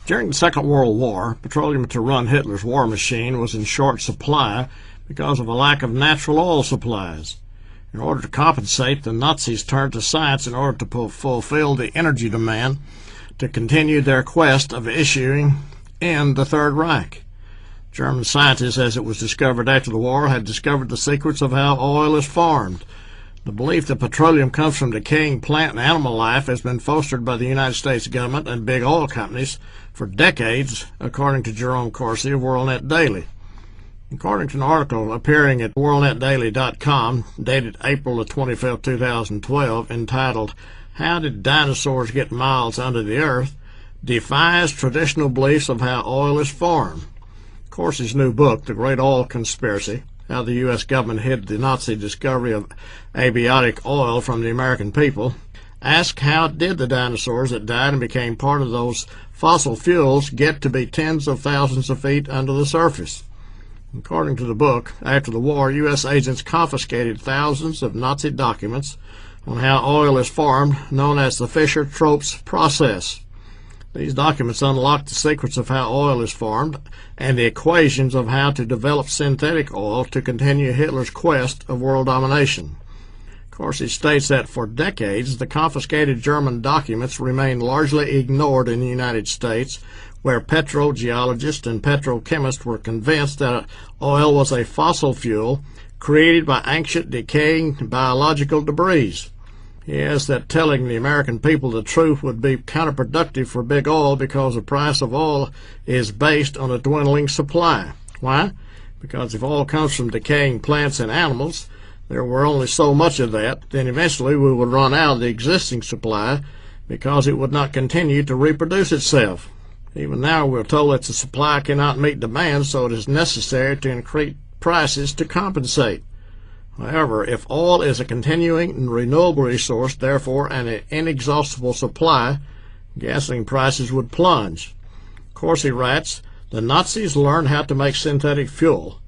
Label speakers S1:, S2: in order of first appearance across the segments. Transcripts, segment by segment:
S1: During the Second World War, petroleum to run Hitler's war machine was in short supply because of a lack of natural oil supplies. In order to compensate, the Nazis turned to science in order to fulfill the energy demand to continue their quest of issuing in the Third Reich. German scientists, as it was discovered after the war, had discovered the secrets of how oil is formed. The belief that petroleum comes from decaying plant and animal life has been fostered by the United States government and big oil companies for decades, according to Jerome Corsi of WorldNet Daily. According to an article appearing at WorldNetDaily.com, dated April 25, 2012, entitled, "How Did Dinosaurs Get Miles Under the Earth?" defies traditional beliefs of how oil is formed. Corsi's new book, The Great Oil Conspiracy, How the U.S. Government Hid the Nazi Discovery of Abiotic Oil from the American People, asks how did the dinosaurs that died and became part of those fossil fuels get to be tens of thousands of feet under the surface. According to the book, after the war, U.S. agents confiscated thousands of Nazi documents on how oil is formed, known as the Fischer-Tropsch process. These documents unlock the secrets of how oil is formed and the equations of how to develop synthetic oil to continue Hitler's quest of world domination. Corsi states that for decades, the confiscated German documents remained largely ignored in the United States, where petrogeologists and petrochemists were convinced that oil was a fossil fuel created by ancient decaying biological debris. He adds that telling the American people the truth would be counterproductive for big oil because the price of oil is based on a dwindling supply. Why? Because if oil comes from decaying plants and animals, there were only so much of that, then eventually we would run out of the existing supply because it would not continue to reproduce itself. Even now we're told that the supply cannot meet demand, so it is necessary to increase prices to compensate. However, if oil is a continuing and renewable resource, therefore an inexhaustible supply, gasoline prices would plunge. Corsi writes, the Nazis learned how to make synthetic fuel,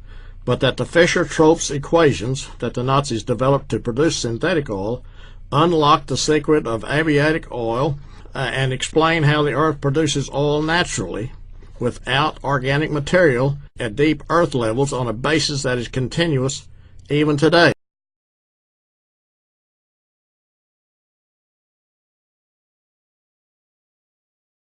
S1: but that the Fischer-Tropsch equations that the Nazis developed to produce synthetic oil unlocked the secret of abiotic oil and explain how the earth produces oil naturally without organic material at deep earth levels on a basis that is continuous even today.